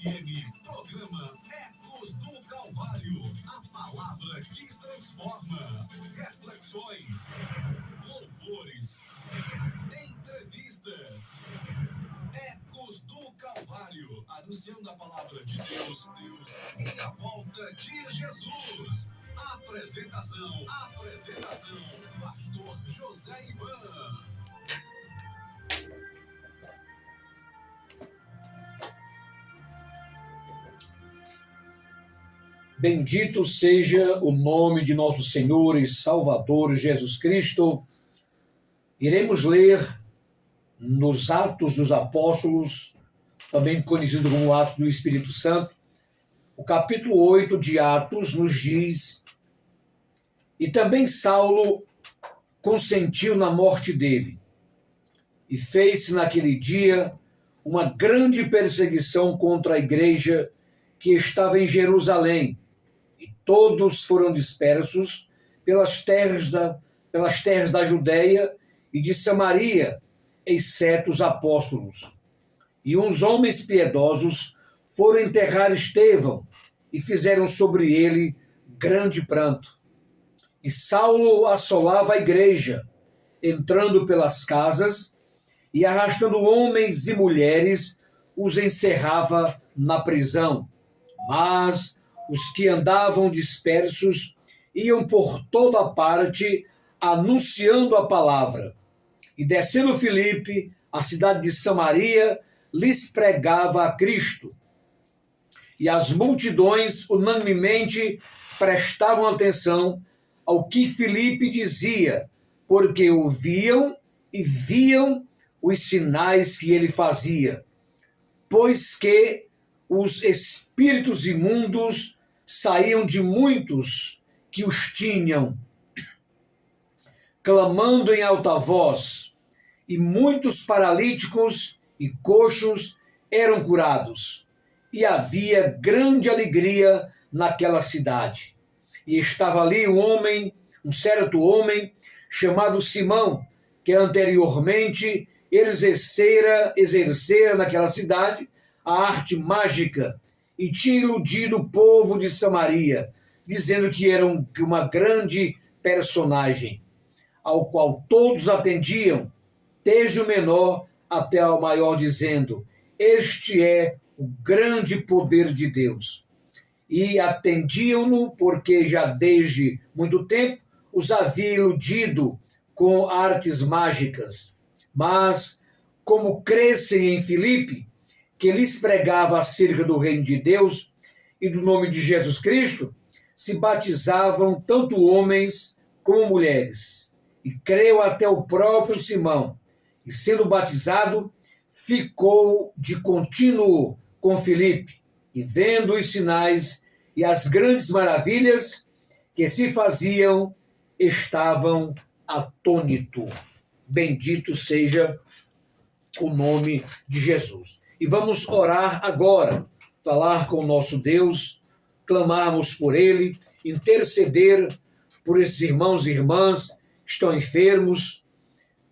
Programa Ecos do Calvário, a palavra que transforma. Reflexões, louvores, entrevistas. Ecos do Calvário, anunciando a palavra de Deus e a volta de Jesus. Apresentação, Pastor José Ivan. Bendito seja o nome de nosso Senhor e Salvador Jesus Cristo. Iremos ler nos Atos dos Apóstolos, também conhecido como Atos do Espírito Santo, o capítulo 8 de Atos nos diz: e também Saulo consentiu na morte dele, e fez-se naquele dia uma grande perseguição contra a igreja que estava em Jerusalém, e todos foram dispersos pelas terras da Judéia e de Samaria, exceto os apóstolos. E uns homens piedosos foram enterrar Estevão e fizeram sobre ele grande pranto. E Saulo assolava a igreja, entrando pelas casas e arrastando homens e mulheres, os encerrava na prisão. Mas os que andavam dispersos iam por toda parte anunciando a palavra. E descendo Filipe, a cidade de Samaria, lhes pregava a Cristo. E as multidões unanimemente prestavam atenção ao que Filipe dizia, porque ouviam e viam os sinais que ele fazia, pois que os espíritos imundos saíam de muitos que os tinham, clamando em alta voz, e muitos paralíticos e coxos eram curados, e havia grande alegria naquela cidade. E estava ali um certo homem, chamado Simão, que anteriormente exercera naquela cidade a arte mágica, e tinha iludido o povo de Samaria, dizendo que era uma grande personagem, ao qual todos atendiam, desde o menor até o maior, dizendo: este é o grande poder de Deus. E atendiam-no porque já desde muito tempo os havia iludido com artes mágicas. Mas, como crescem em Filipe, que lhes pregava acerca do reino de Deus e do nome de Jesus Cristo, se batizavam tanto homens como mulheres. E creu até o próprio Simão, e sendo batizado, ficou de contínuo com Filipe, e vendo os sinais e as grandes maravilhas que se faziam, estavam atônitos. Bendito seja o nome de Jesus. E vamos orar agora, falar com o nosso Deus, clamarmos por Ele, interceder por esses irmãos e irmãs que estão enfermos,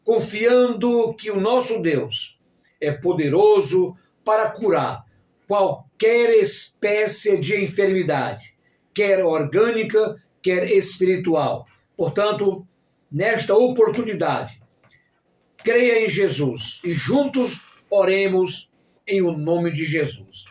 confiando que o nosso Deus é poderoso para curar qualquer espécie de enfermidade, quer orgânica, quer espiritual. Portanto, nesta oportunidade, creia em Jesus e juntos oremos em o nome de Jesus.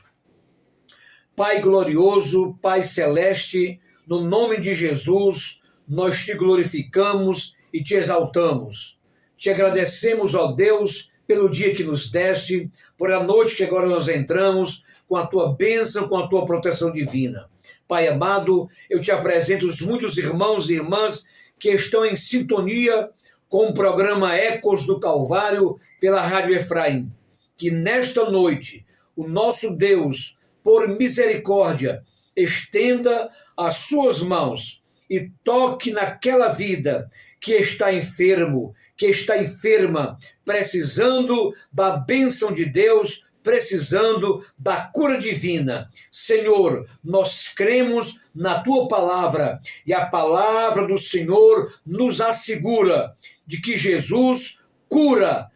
Pai glorioso, Pai celeste, no nome de Jesus, nós te glorificamos e te exaltamos. Te agradecemos, ó Deus, pelo dia que nos deste, por a noite que agora nós entramos, com a tua bênção, com a tua proteção divina. Pai amado, eu te apresento os muitos irmãos e irmãs que estão em sintonia com o programa Ecos do Calvário pela Rádio Efraim. Que nesta noite, o nosso Deus, por misericórdia, estenda as suas mãos e toque naquela vida que está enfermo, que está enferma, precisando da bênção de Deus, precisando da cura divina. Senhor, nós cremos na tua palavra e a palavra do Senhor nos assegura de que Jesus cura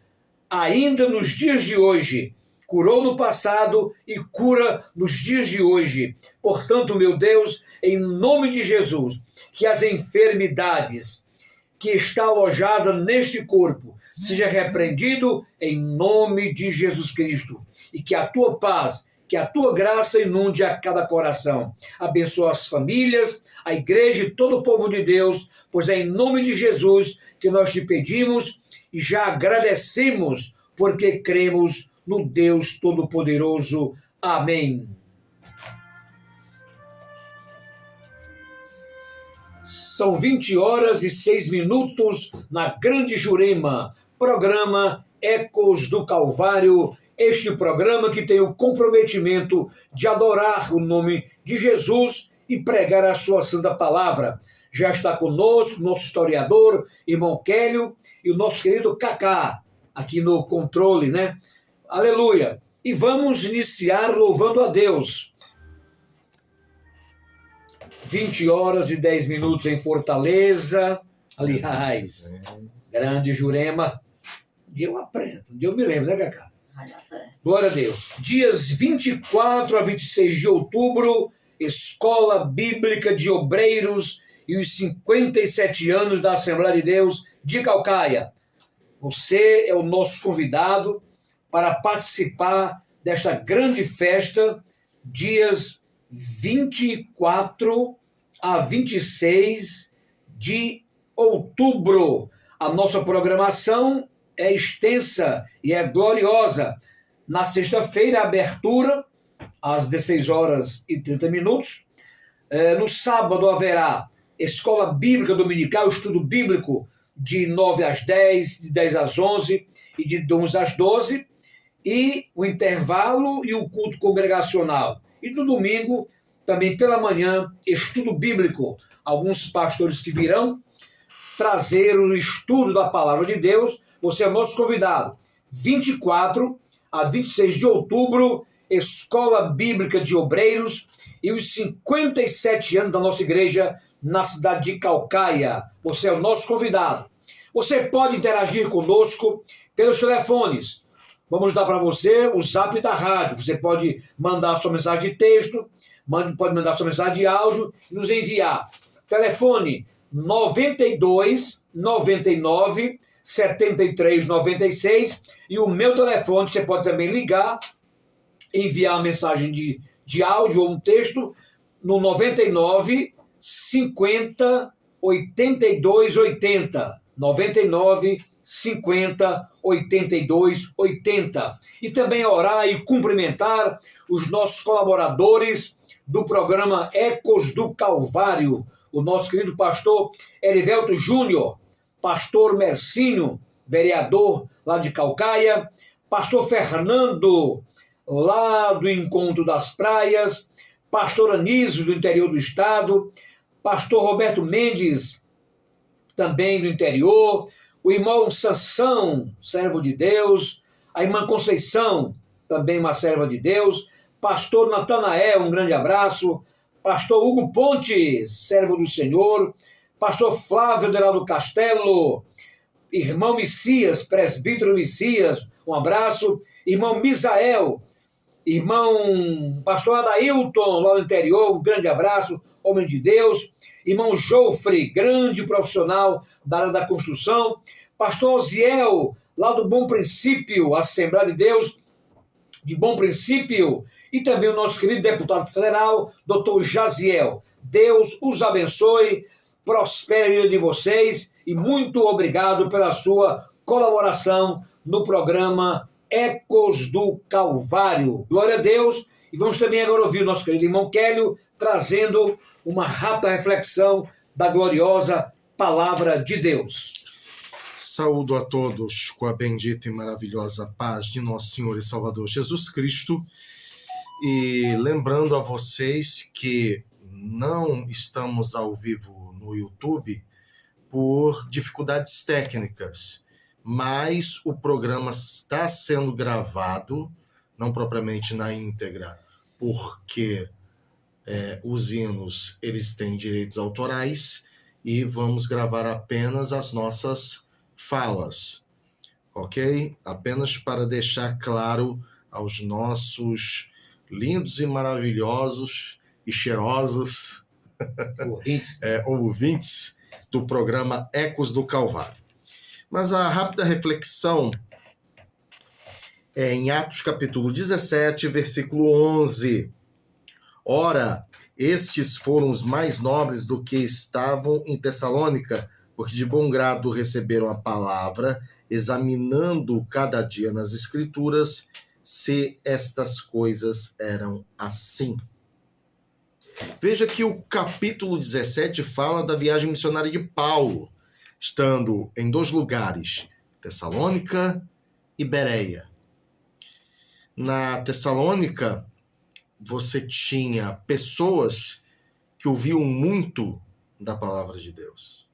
ainda nos dias de hoje curou no passado e cura nos dias de hoje. Portanto, meu Deus, em nome de Jesus, que as enfermidades que está alojada neste corpo seja repreendido em nome de Jesus Cristo, e que a tua paz, que a tua graça inunde a cada coração. Abençoa as famílias, a igreja e todo o povo de Deus, pois é em nome de Jesus que nós te pedimos e já agradecemos, porque cremos no Deus Todo-Poderoso. Amém. São 20h06 na Grande Jurema, programa Ecos do Calvário, este programa que tem o comprometimento de adorar o nome de Jesus e pregar a sua santa palavra. Já está conosco nosso historiador, irmão Kélio, e o nosso querido Cacá, aqui no controle, né? Aleluia! E vamos iniciar louvando a Deus. 20h10 em Fortaleza. Aliás, Grande Jurema. Um dia eu aprendo, um dia eu me lembro, né, Cacá? Glória a Deus. Dias 24 a 26 de outubro, Escola Bíblica de Obreiros e os 57 anos da Assembleia de Deus de Caucaia. Você é o nosso convidado para participar desta grande festa, dias 24 a 26 de outubro. A nossa programação é extensa e é gloriosa. Na sexta-feira, abertura, às 16h30. No sábado haverá Escola Bíblica Dominical, estudo bíblico, de 9 às 10, de 10 às 11 e de 11 às 12. E o intervalo e o culto congregacional. E no domingo, também pela manhã, estudo bíblico. Alguns pastores que virão trazer o estudo da palavra de Deus. Você é nosso convidado. 24 a 26 de outubro, Escola Bíblica de Obreiros e os 57 anos da nossa igreja na cidade de Caucaia. Você é o nosso convidado. Você pode interagir conosco pelos telefones. Vamos dar para você o zap da rádio. Você pode mandar sua mensagem de texto, pode mandar sua mensagem de áudio e nos enviar. Telefone 92 99 73 96 e o meu telefone, você pode também ligar, enviar uma mensagem de áudio ou um texto no 99 50 82 80. 99 50 82 80. E também orar e cumprimentar os nossos colaboradores do programa Ecos do Calvário, o nosso querido pastor Erivelto Júnior, pastor Mercinho, vereador lá de Caucaia, pastor Fernando, lá do Encontro das Praias, pastor Anísio, do interior do estado, pastor Roberto Mendes, também do interior, o irmão Sansão, servo de Deus, a irmã Conceição, também uma serva de Deus, pastor Natanael, um grande abraço, pastor Hugo Pontes, servo do Senhor, pastor Flávio Deraldo Castelo, irmão Messias, presbítero Messias, um abraço, irmão Misael, irmão pastor Adailton, lá no interior, um grande abraço, homem de Deus, irmão Jofre, grande profissional da área da construção, pastor Osiel, lá do Bom Princípio, Assembleia de Deus, de Bom Princípio, e também o nosso querido deputado federal, doutor Jaziel. Deus os abençoe, prospere a vida de vocês e muito obrigado pela sua colaboração no programa Ecos do Calvário. Glória a Deus. E vamos também agora ouvir o nosso querido irmão Kélio trazendo uma rápida reflexão da gloriosa palavra de Deus. Saúdo a todos com a bendita e maravilhosa paz de nosso Senhor e Salvador Jesus Cristo. E lembrando a vocês que não estamos ao vivo no YouTube por dificuldades técnicas, mas o programa está sendo gravado, não propriamente na íntegra, porque os hinos eles têm direitos autorais e vamos gravar apenas as nossas falas, ok? Apenas para deixar claro aos nossos lindos e maravilhosos e cheirosos ouvintes do programa Ecos do Calvário. Mas a rápida reflexão é em Atos capítulo 17, versículo 11. Ora, estes foram os mais nobres do que estavam em Tessalônica, porque de bom grado receberam a palavra, examinando cada dia nas Escrituras se estas coisas eram assim. Veja que o capítulo 17 fala da viagem missionária de Paulo, estando em 2 lugares, Tessalônica e Bereia. Na Tessalônica, você tinha pessoas que ouviam muito da palavra de Deus,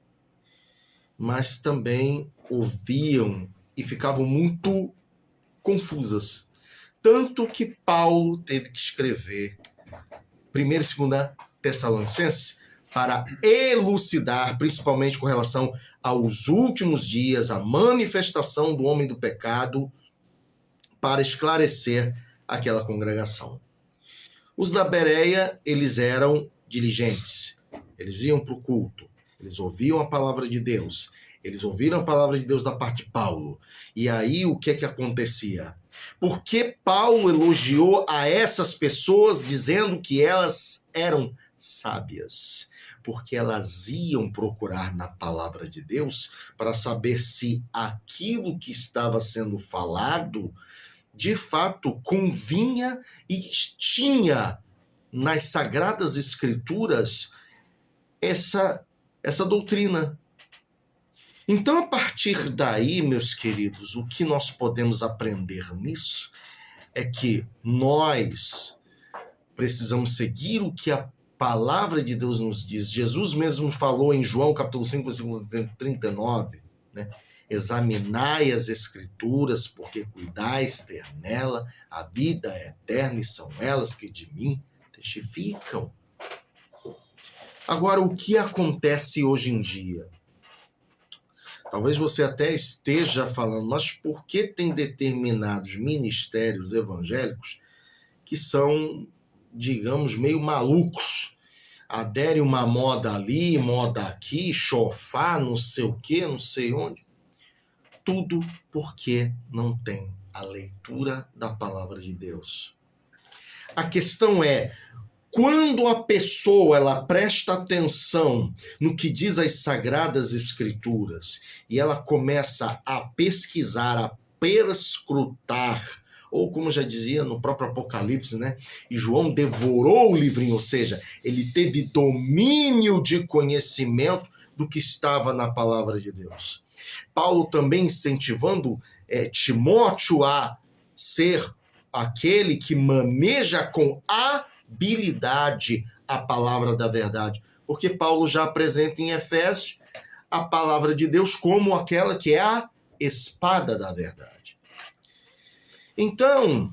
mas também ouviam e ficavam muito confusas. Tanto que Paulo teve que escrever 1ª e 2ª Tessalonicenses para elucidar, principalmente com relação aos últimos dias, a manifestação do homem do pecado, para esclarecer aquela congregação. Os da Bereia, eles eram diligentes, eles iam para o culto, eles ouviam a palavra de Deus, eles ouviram a palavra de Deus da parte de Paulo. E aí o que acontecia? Por que Paulo elogiou a essas pessoas dizendo que elas eram sábias? Porque elas iam procurar na palavra de Deus para saber se aquilo que estava sendo falado de fato convinha e tinha nas Sagradas Escrituras essa doutrina. Então, a partir daí, meus queridos, o que nós podemos aprender nisso é que nós precisamos seguir o que a palavra de Deus nos diz. Jesus mesmo falou em João capítulo 5, versículo 39, né? Examinai as Escrituras, porque cuidais ter nela a vida eterna, e são elas que de mim testificam. Agora, o que acontece hoje em dia? Talvez você até esteja falando, mas por que tem determinados ministérios evangélicos que são, digamos, meio malucos? Aderem uma moda ali, moda aqui, chofá, não sei o quê, não sei onde. Tudo porque não tem a leitura da palavra de Deus. A questão é, quando a pessoa ela presta atenção no que diz as Sagradas Escrituras e ela começa a pesquisar, a perscrutar, ou como já dizia no próprio Apocalipse, né? E João devorou o livrinho, ou seja, ele teve domínio de conhecimento do que estava na palavra de Deus. Paulo também incentivando Timóteo a ser aquele que maneja com habilidade a palavra da verdade, porque Paulo já apresenta em Efésios a palavra de Deus como aquela que é a espada da verdade. Então,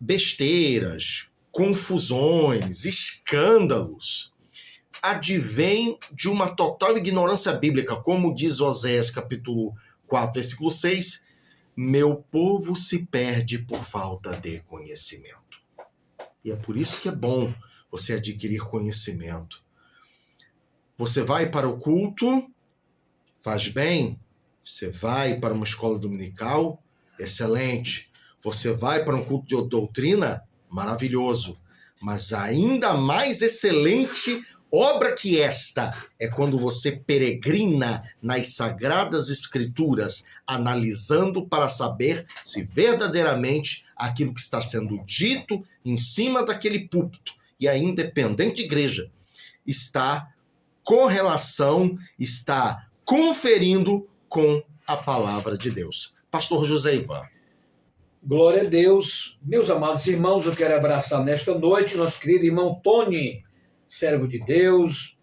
besteiras, confusões, escândalos advém de uma total ignorância bíblica, como diz Oséias capítulo 4, versículo 6, meu povo se perde por falta de conhecimento. E é por isso que é bom você adquirir conhecimento. Você vai para o culto, faz bem. Você vai para uma escola dominical, excelente. Você vai para um culto de doutrina, maravilhoso. Mas ainda mais excelente obra que esta é quando você peregrina nas Sagradas Escrituras, analisando para saber se verdadeiramente aquilo que está sendo dito em cima daquele púlpito, e a independente igreja, está com relação, está conferindo com a palavra de Deus. Pastor José Ivan. Glória a Deus. Meus amados irmãos, eu quero abraçar nesta noite nosso querido irmão Tony, servo de Deus,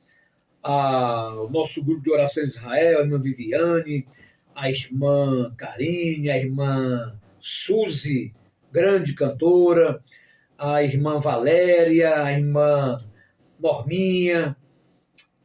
o nosso grupo de oração Israel, a irmã Viviane, a irmã Karine, a irmã Suzy, grande cantora, a irmã Valéria, a irmã Norminha,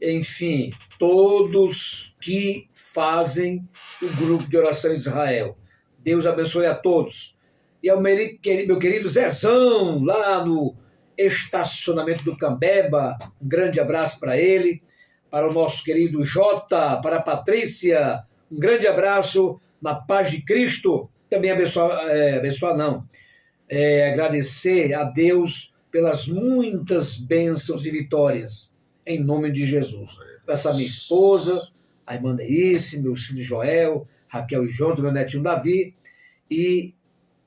enfim, todos que fazem o grupo de oração Israel. Deus abençoe a todos. e ao meu querido Zezão, lá no estacionamento do Cambeba. Um grande abraço para ele, para o nosso querido Jota, para a Patrícia, um grande abraço, na paz de Cristo. Também agradecer a Deus pelas muitas bênçãos e vitórias, em nome de Jesus. Essa minha esposa, a irmã Neice, meu filho Joel, Raquel e João, meu netinho Davi, e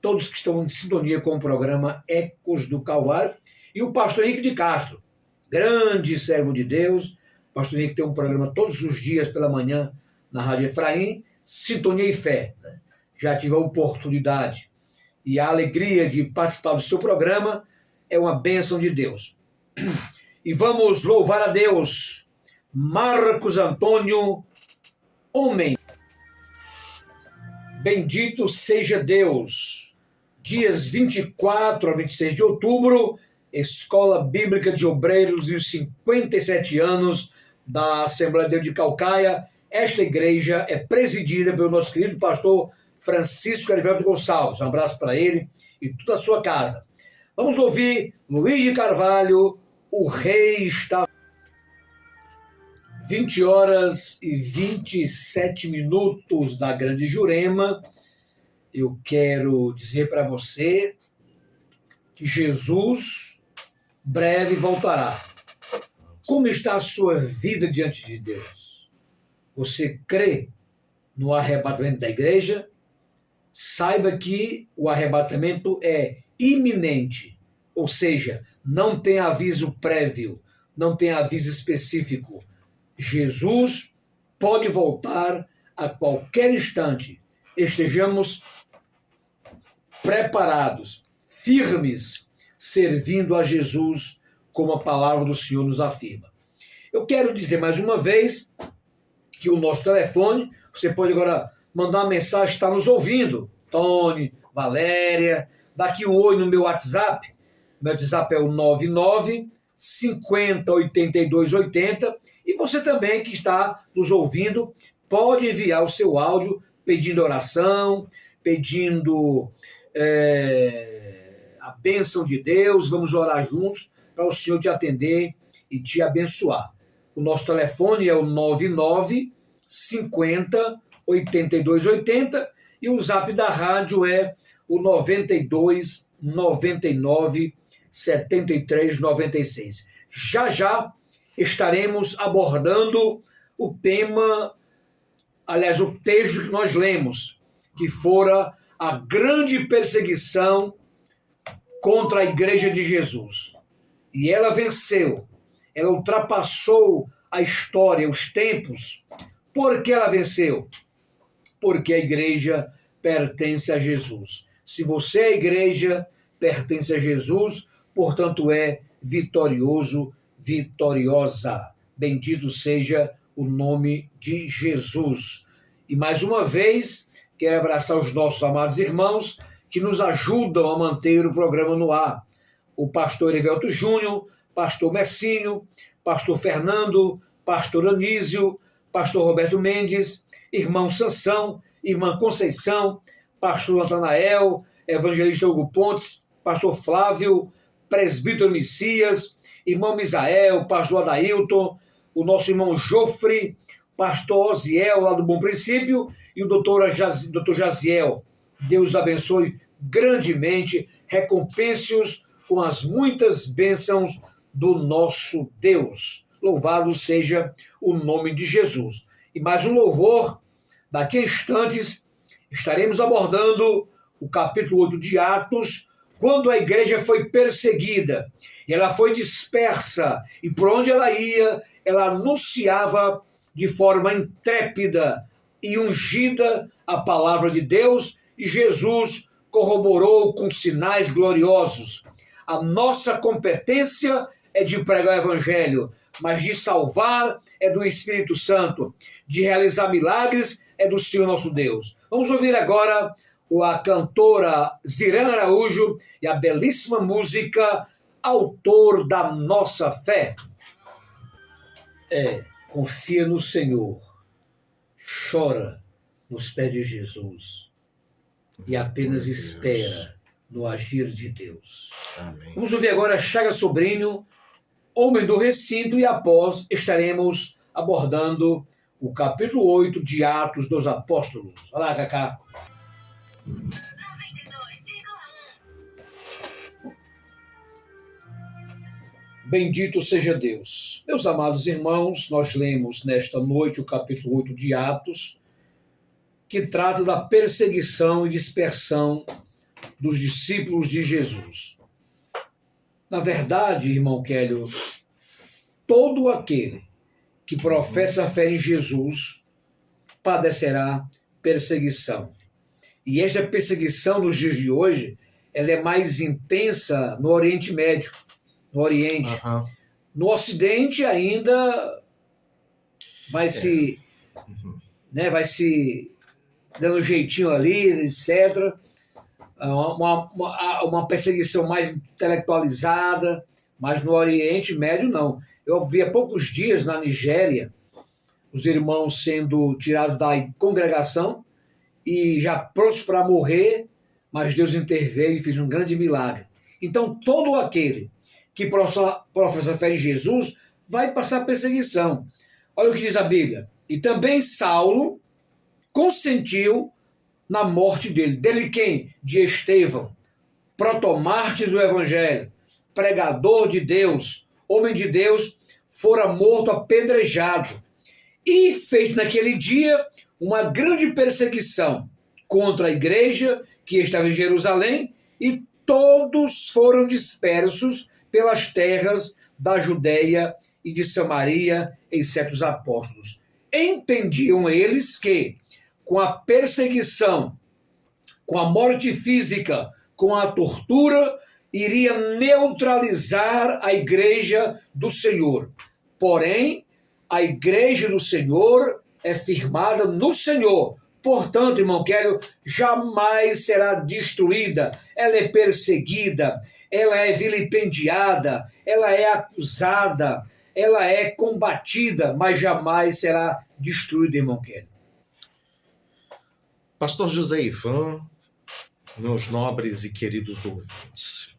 todos que estão em sintonia com o programa Ecos do Calvário, e o pastor Henrique de Castro, grande servo de Deus. O pastor Henrique tem um programa todos os dias pela manhã na Rádio Efraim, Sintonia e Fé. Já tive a oportunidade e a alegria de participar do seu programa, é uma bênção de Deus. E vamos louvar a Deus. Marcos Antônio, homem. Bendito seja Deus. Dias 24 a 26 de outubro, Escola Bíblica de Obreiros e os 57 anos da Assembleia de Deus de Caucaia. Esta igreja é presidida pelo nosso querido pastor Francisco Erivelto Gonçalves. Um abraço para ele e toda a sua casa. Vamos ouvir Luiz de Carvalho, O Rei Está... 20 horas e 27 minutos da Grande Jurema. Eu quero dizer para você que Jesus breve voltará. Como está a sua vida diante de Deus? Você crê no arrebatamento da igreja? Saiba que o arrebatamento é iminente, ou seja, não tem aviso prévio, não tem aviso específico. Jesus pode voltar a qualquer instante. Estejamos preparados, firmes, servindo a Jesus, como a palavra do Senhor nos afirma. Eu quero dizer mais uma vez que o nosso telefone, você pode agora mandar uma mensagem, está nos ouvindo. Tony, Valéria, daqui um oi no meu WhatsApp. Meu WhatsApp é o 99 50 82 80. E você também que está nos ouvindo, pode enviar o seu áudio pedindo oração, pedindo a bênção de Deus. Vamos orar juntos para o Senhor te atender e te abençoar. O nosso telefone é o 99 50 82 80 e o zap da rádio é o 92 99 73 96. Já estaremos abordando o tema, aliás, o texto que nós lemos, que fora a grande perseguição contra a Igreja de Jesus. E ela venceu, ela ultrapassou a história, os tempos. Por que ela venceu? Porque a igreja pertence a Jesus. Se você é a igreja, pertence a Jesus, portanto é vitorioso, vitoriosa. Bendito seja o nome de Jesus. E mais uma vez, quero abraçar os nossos amados irmãos que nos ajudam a manter o programa no ar. O pastor Erivelto Júnior, pastor Messinho, pastor Fernando, pastor Anísio, pastor Roberto Mendes, irmão Sansão, irmã Conceição, pastor Natanael, evangelista Hugo Pontes, pastor Flávio, presbítero Messias, irmão Misael, pastor Adailton, o nosso irmão Jofre, pastor Osiel, lá do Bom Princípio, e o doutor Jaziel. Deus os abençoe grandemente, recompense-os com as muitas bênçãos do nosso Deus. Louvado seja o nome de Jesus. E mais um louvor, daqui a instantes estaremos abordando o capítulo 8 de Atos, quando a igreja foi perseguida, e ela foi dispersa, e por onde ela ia, ela anunciava de forma intrépida e ungida a palavra de Deus, e Jesus corroborou com sinais gloriosos. A nossa competência é de pregar o evangelho, mas de salvar é do Espírito Santo, de realizar milagres é do Senhor nosso Deus. Vamos ouvir agora a cantora Zirã Araújo e a belíssima música Autor da Nossa Fé. Confia no Senhor, chora nos pés de Jesus e apenas espera no agir de Deus. Amém. Vamos ouvir agora Chagas Sobrinho, Homem do Recinto, e após estaremos abordando o capítulo 8 de Atos dos Apóstolos. Olha lá, Cacá. 92,1. Bendito seja Deus. Meus amados irmãos, nós lemos nesta noite o capítulo 8 de Atos, que trata da perseguição e dispersão dos discípulos de Jesus. Na verdade, irmão Kélio, todo aquele que professa a fé em Jesus padecerá perseguição. E esta perseguição nos dias de hoje, ela é mais intensa no Oriente Médio, no Oriente. Uhum. No Ocidente ainda vai se dando um jeitinho ali, etc. Uma perseguição mais intelectualizada, mas no Oriente Médio não. Eu vi há poucos dias na Nigéria os irmãos sendo tirados da congregação e já prontos para morrer, mas Deus interveio e fez um grande milagre. Então todo aquele que professa fé em Jesus vai passar perseguição. Olha o que diz a Bíblia. E também Saulo consentiu na morte dele. Dele quem? De Estevão, protomártir do Evangelho, pregador de Deus, homem de Deus, fora morto apedrejado. E fez naquele dia uma grande perseguição contra a igreja que estava em Jerusalém, e todos foram dispersos pelas terras da Judeia e de Samaria, exceto os apóstolos. Entendiam eles que, com a perseguição, com a morte física, com a tortura, iria neutralizar a igreja do Senhor. Porém, a igreja do Senhor é firmada no Senhor. Portanto, irmão Kélio, jamais será destruída. Ela é perseguida, ela é vilipendiada, ela é acusada, ela é combatida, mas jamais será destruída, irmão Kélio. Pastor José Ivan, meus nobres e queridos ouvintes,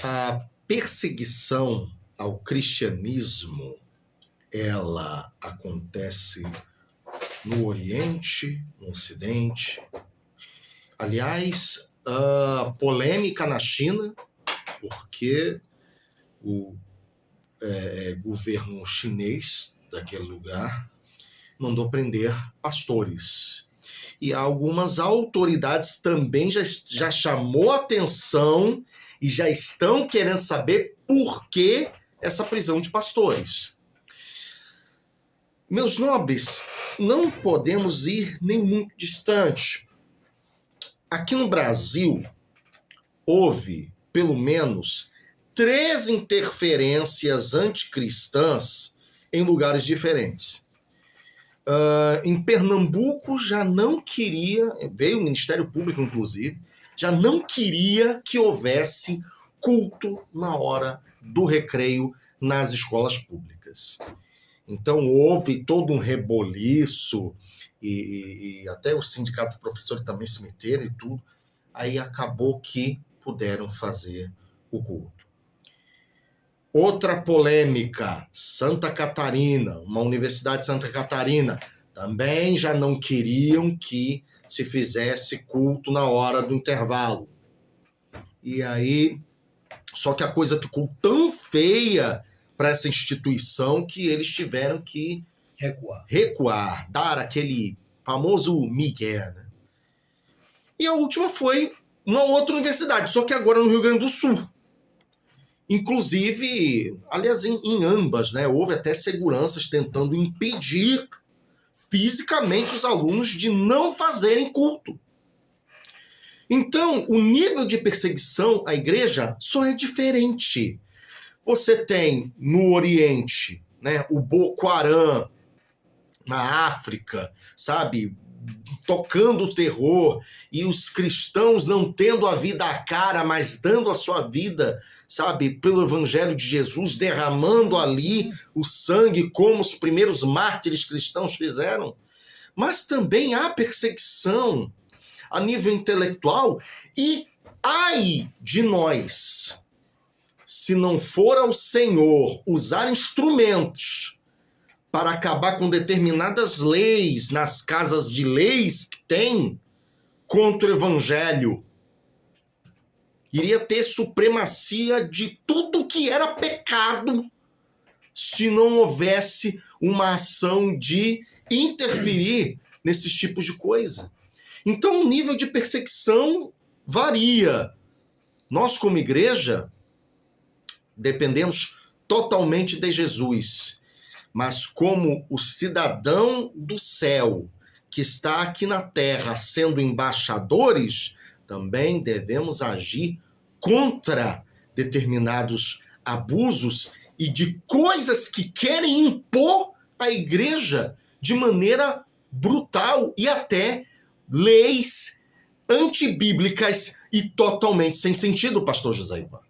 a perseguição ao cristianismo, ela acontece no Oriente, no Ocidente. Aliás, polêmica na China, porque o governo chinês daquele lugar mandou prender pastores. E algumas autoridades também já chamou atenção e já estão querendo saber por que essa prisão de pastores. Meus nobres, não podemos ir nem muito distante. Aqui no Brasil, houve pelo menos 3 interferências anticristãs em lugares diferentes. Em Pernambuco já não queria, veio o Ministério Público inclusive, já não queria que houvesse culto na hora do recreio nas escolas públicas. Então houve todo um reboliço e até o sindicato de professores também se meteram e tudo. Aí acabou que puderam fazer o culto. Outra polêmica, Santa Catarina, uma universidade de Santa Catarina, também já não queriam que se fizesse culto na hora do intervalo. E aí, só que a coisa ficou tão feia para essa instituição que eles tiveram que recuar, dar aquele famoso migué, né? E a última foi uma outra universidade, só que agora no Rio Grande do Sul. Inclusive, aliás, em ambas, né, houve até seguranças tentando impedir fisicamente os alunos de não fazerem culto. Então, o nível de perseguição à igreja só é diferente. Você tem no Oriente, né, o Boko Haram, na África, sabe, tocando o terror, e os cristãos não tendo a vida à cara, mas dando a sua vida, sabe, pelo Evangelho de Jesus, derramando ali o sangue como os primeiros mártires cristãos fizeram. Mas também há perseguição a nível intelectual, e ai de nós, se não for ao Senhor usar instrumentos para acabar com determinadas leis nas casas de leis que tem contra o evangelho, iria ter supremacia de tudo que era pecado se não houvesse uma ação de interferir nesses tipos de coisa. Então, o nível de perseguição varia. Nós, como igreja, dependemos totalmente de Jesus. Mas como o cidadão do céu, que está aqui na terra sendo embaixadores, também devemos agir contra determinados abusos e de coisas que querem impor à igreja de maneira brutal e até leis antibíblicas e totalmente sem sentido, pastor José Ivan.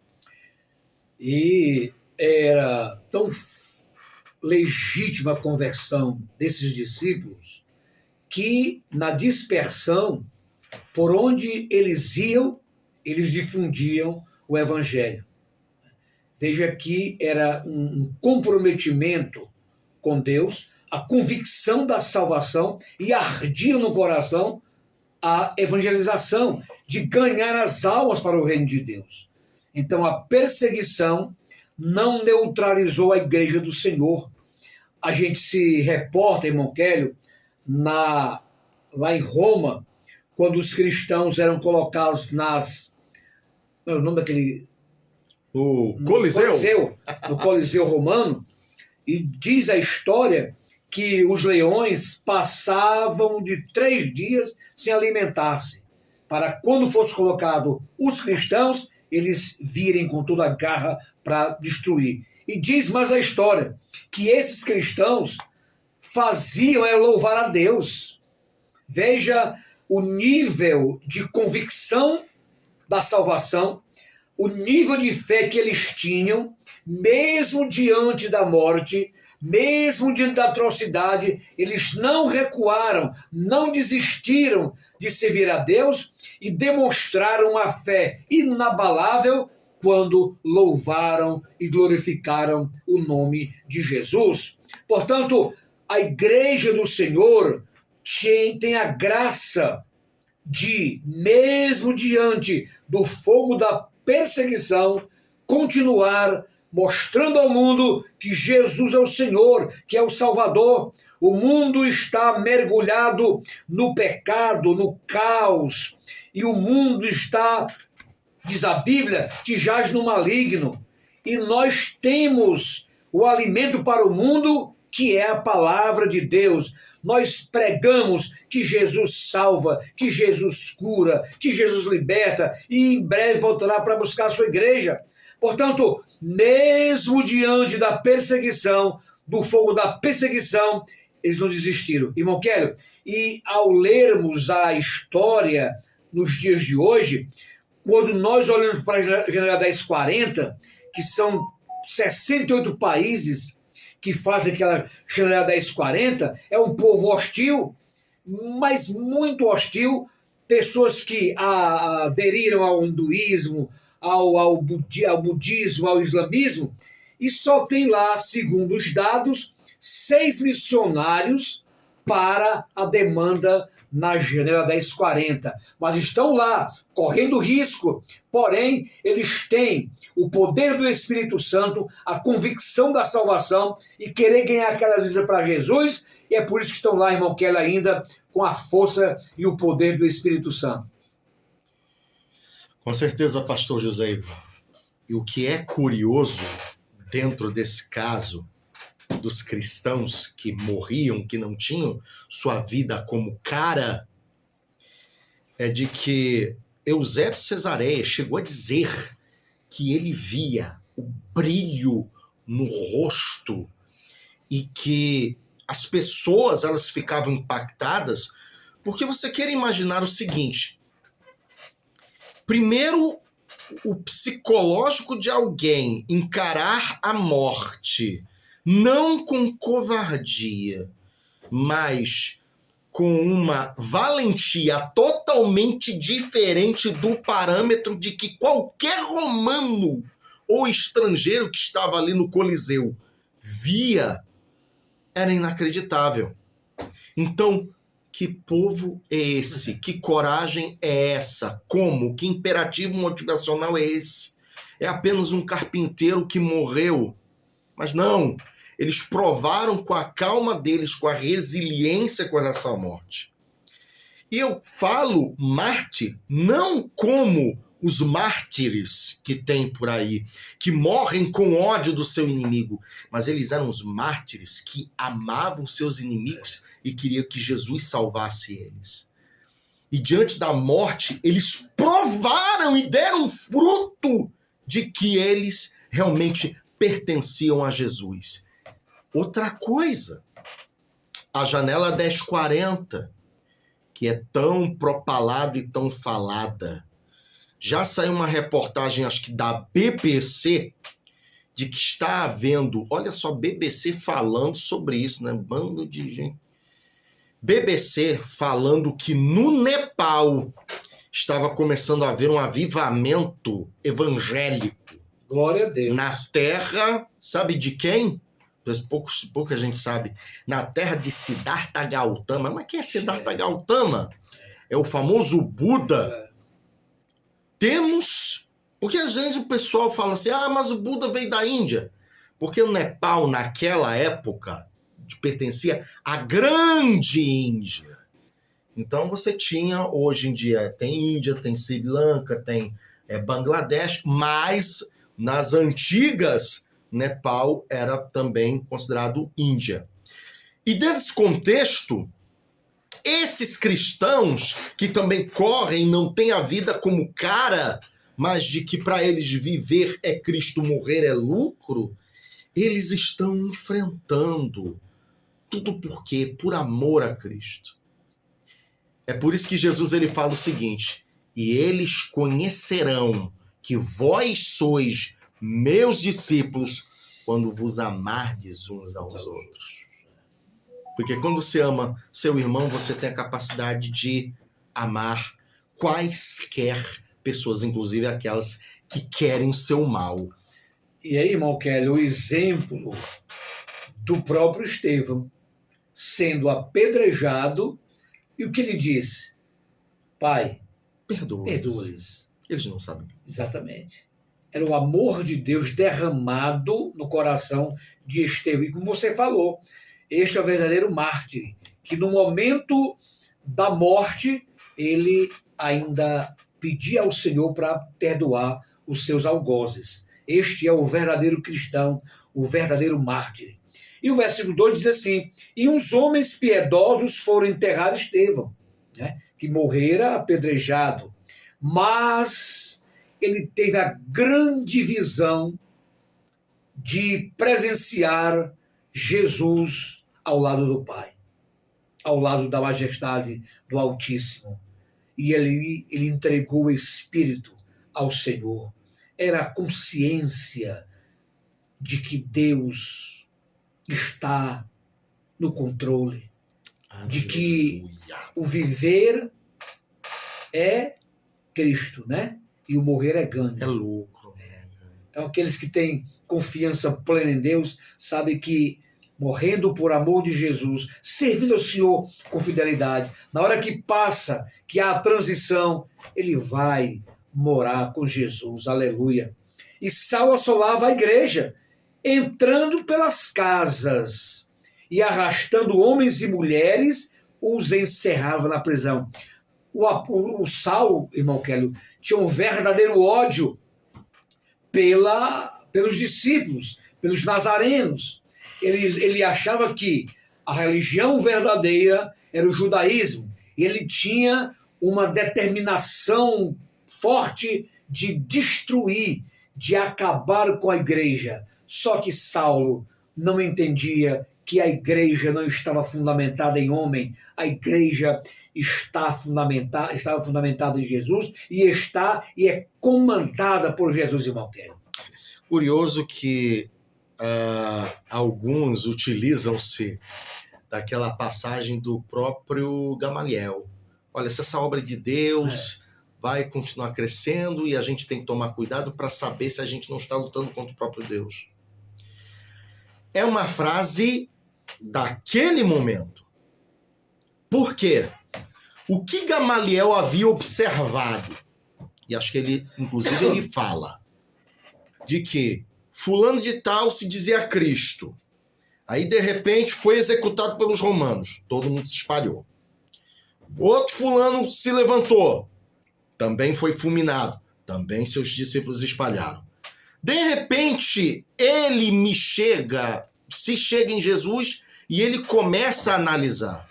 E era tão legítima a conversão desses discípulos que, na dispersão, por onde eles iam, eles difundiam o evangelho. Veja que era um comprometimento com Deus, a convicção da salvação, e ardia no coração a evangelização, de ganhar as almas para o reino de Deus. Então a perseguição não neutralizou a igreja do Senhor. A gente se reporta, irmão Kélio, lá em Roma, quando os cristãos eram colocados qual é o nome daquele... O Coliseu. No Coliseu Romano, e diz a história que os leões passavam de 3 dias sem alimentar-se, para quando fosse colocado os cristãos, eles virem com toda a garra para destruir. E diz mais a história, que esses cristãos faziam louvar a Deus. Veja o nível de convicção da salvação, o nível de fé que eles tinham, mesmo diante da morte, mesmo diante da atrocidade, eles não recuaram, não desistiram de servir a Deus e demonstraram a fé inabalável quando louvaram e glorificaram o nome de Jesus. Portanto, a igreja do Senhor tem a graça de, mesmo diante do fogo da perseguição, continuar mostrando ao mundo que Jesus é o Senhor, que é o Salvador. O mundo está mergulhado no pecado, no caos, e o mundo está, diz a Bíblia, que jaz no maligno. E nós temos o alimento para o mundo, que é a palavra de Deus. Nós pregamos que Jesus salva, que Jesus cura, que Jesus liberta, e em breve voltará para buscar a sua igreja. Portanto, mesmo diante da perseguição, do fogo da perseguição, eles não desistiram. Irmão Kélio, e ao lermos a história nos dias de hoje, quando nós olhamos para a General 1040, que são 68 países que fazem aquela General 1040, é um povo hostil, mas muito hostil, pessoas que aderiram ao hinduísmo, ao budismo, ao islamismo, e só tem lá, segundo os dados, 6 missionários para a demanda na General 1040. Mas estão lá, correndo risco, porém, eles têm o poder do Espírito Santo, a convicção da salvação e querer ganhar aquelas vidas para Jesus, e é por isso que estão lá, irmão Kelly, ainda com a força e o poder do Espírito Santo. Com certeza, pastor José Ivan. E o que é curioso dentro desse caso dos cristãos que morriam, que não tinham sua vida como cara, é de que Eusébio de Cesareia chegou a dizer que ele via o brilho no rosto e que as pessoas elas ficavam impactadas, porque você quer imaginar o seguinte: primeiro, o psicológico de alguém encarar a morte não com covardia, mas com uma valentia totalmente diferente do parâmetro de que qualquer romano ou estrangeiro que estava ali no Coliseu via, era inacreditável. Então, que povo é esse? Que coragem é essa? Como? Que imperativo motivacional é esse? É apenas um carpinteiro que morreu? Mas não, eles provaram com a calma deles, com a resiliência com relação à morte. E eu falo mártir não como os mártires que tem por aí, que morrem com ódio do seu inimigo, mas eles eram os mártires que amavam seus inimigos e queriam que Jesus salvasse eles. E diante da morte, eles provaram e deram fruto de que eles realmente pertenciam a Jesus. Outra coisa, a janela 1040, que é tão propalada e tão falada. Já saiu uma reportagem, acho que da BBC, de que está havendo, olha só, BBC falando sobre isso, né? Bando de gente. BBC falando que no Nepal estava começando a haver um avivamento evangélico. Glória a Deus. Na terra, sabe de quem? Pouca gente sabe. Na terra de Siddhartha Gautama. Mas quem é Siddhartha Gautama? É o famoso Buda. Temos... Porque às vezes o pessoal fala assim, mas o Buda veio da Índia. Porque o Nepal, naquela época, pertencia à grande Índia. Então você tinha, hoje em dia, tem Índia, tem Sri Lanka, tem Bangladesh, mas nas antigas, Nepal era também considerado Índia. E dentro desse contexto, esses cristãos que também correm, não têm a vida como cara, mas de que para eles viver é Cristo, morrer é lucro, eles estão enfrentando. Tudo por quê? Por amor a Cristo. É por isso que Jesus ele fala o seguinte, e eles conhecerão que vós sois meus discípulos quando vos amardes uns aos outros. Porque quando você ama seu irmão, você tem a capacidade de amar quaisquer pessoas, inclusive aquelas que querem o seu mal. E aí, irmão Kelly, o exemplo do próprio Estevão sendo apedrejado, e o que ele disse? Pai, perdoa-lhes. Eles não sabem. Exatamente. Era o amor de Deus derramado no coração de Estevão. E como você falou, este é o verdadeiro mártir, que no momento da morte, ele ainda pedia ao Senhor para perdoar os seus algozes. Este é o verdadeiro cristão, o verdadeiro mártir. E o versículo 2 diz assim, e uns homens piedosos foram enterrar Estevão, né, que morrera apedrejado, mas ele teve a grande visão de presenciar Jesus ao lado do Pai, ao lado da majestade do Altíssimo. E ele entregou o Espírito ao Senhor. Era a consciência de que Deus está no controle, de que o viver é Cristo, né? E o morrer é ganho. É lucro. Então, aqueles que têm confiança plena em Deus, sabem que morrendo por amor de Jesus, servindo ao Senhor com fidelidade, na hora que passa, que há a transição, ele vai morar com Jesus. Aleluia. E Saulo assolava a igreja, entrando pelas casas e arrastando homens e mulheres, os encerrava na prisão. O Saulo, irmão Kelly, tinha um verdadeiro ódio pelos discípulos, pelos nazarenos. Ele achava que a religião verdadeira era o judaísmo. E ele tinha uma determinação forte de destruir, de acabar com a igreja. Só que Saulo não entendia que a igreja não estava fundamentada em homem, a igreja estava fundamentada em Jesus e é comandada por Jesus, irmão Kelly. Curioso que alguns utilizam-se daquela passagem do próprio Gamaliel. Olha, se essa obra de Deus vai continuar crescendo e a gente tem que tomar cuidado para saber se a gente não está lutando contra o próprio Deus. É uma frase daquele momento. Por quê? O que Gamaliel havia observado, e acho que ele, inclusive, ele fala, de que fulano de tal se dizia Cristo. Aí, de repente, foi executado pelos romanos. Todo mundo se espalhou. Outro fulano se levantou. Também foi fulminado. Também seus discípulos espalharam. De repente, ele se chega em Jesus e ele começa a analisar.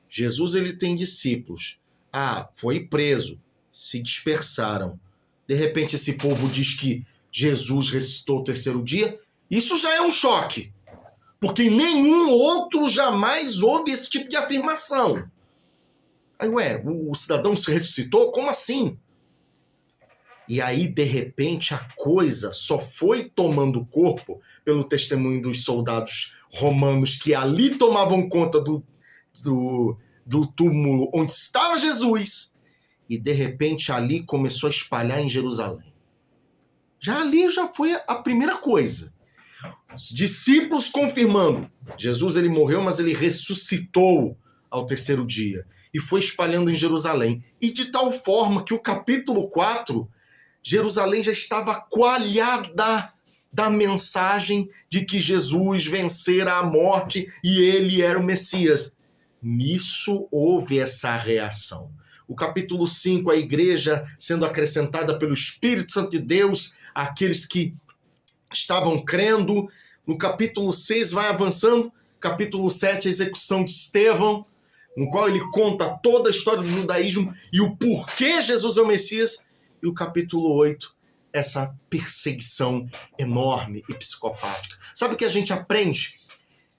Jesus, ele tem discípulos. Foi preso. Se dispersaram. De repente, esse povo diz que Jesus ressuscitou o terceiro dia. Isso já é um choque. Porque nenhum outro jamais houve esse tipo de afirmação. Aí, o cidadão se ressuscitou? Como assim? E aí, de repente, a coisa só foi tomando corpo pelo testemunho dos soldados romanos que ali tomavam conta do túmulo onde estava Jesus. E, de repente, ali começou a espalhar em Jerusalém. Ali foi a primeira coisa. Os discípulos confirmando. Jesus, ele morreu, mas ele ressuscitou ao terceiro dia. E foi espalhando em Jerusalém. E de tal forma que o capítulo 4... Jerusalém já estava coalhada da mensagem de que Jesus vencera a morte e ele era o Messias. Nisso houve essa reação. O capítulo 5, a igreja sendo acrescentada pelo Espírito Santo de Deus àqueles que estavam crendo. No capítulo 6 vai avançando. Capítulo 7, a execução de Estevão, no qual ele conta toda a história do judaísmo e o porquê Jesus é o Messias. E o capítulo 8, essa perseguição enorme e psicopática. Sabe o que a gente aprende?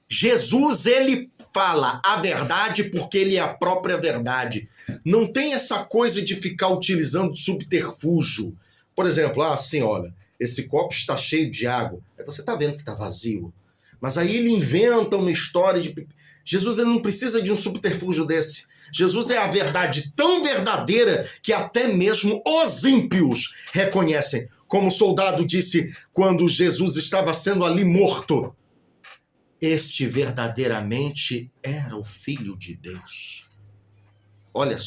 Jesus, ele fala a verdade porque ele é a própria verdade. Não tem essa coisa de ficar utilizando subterfúgio. Por exemplo, assim, olha, esse copo está cheio de água. Aí você está vendo que está vazio. Mas aí ele inventa uma história de... Jesus, ele não precisa de um subterfúgio desse. Jesus é a verdade tão verdadeira que até mesmo os ímpios reconhecem. Como o soldado disse quando Jesus estava sendo ali morto. Este verdadeiramente era o Filho de Deus. Olha só.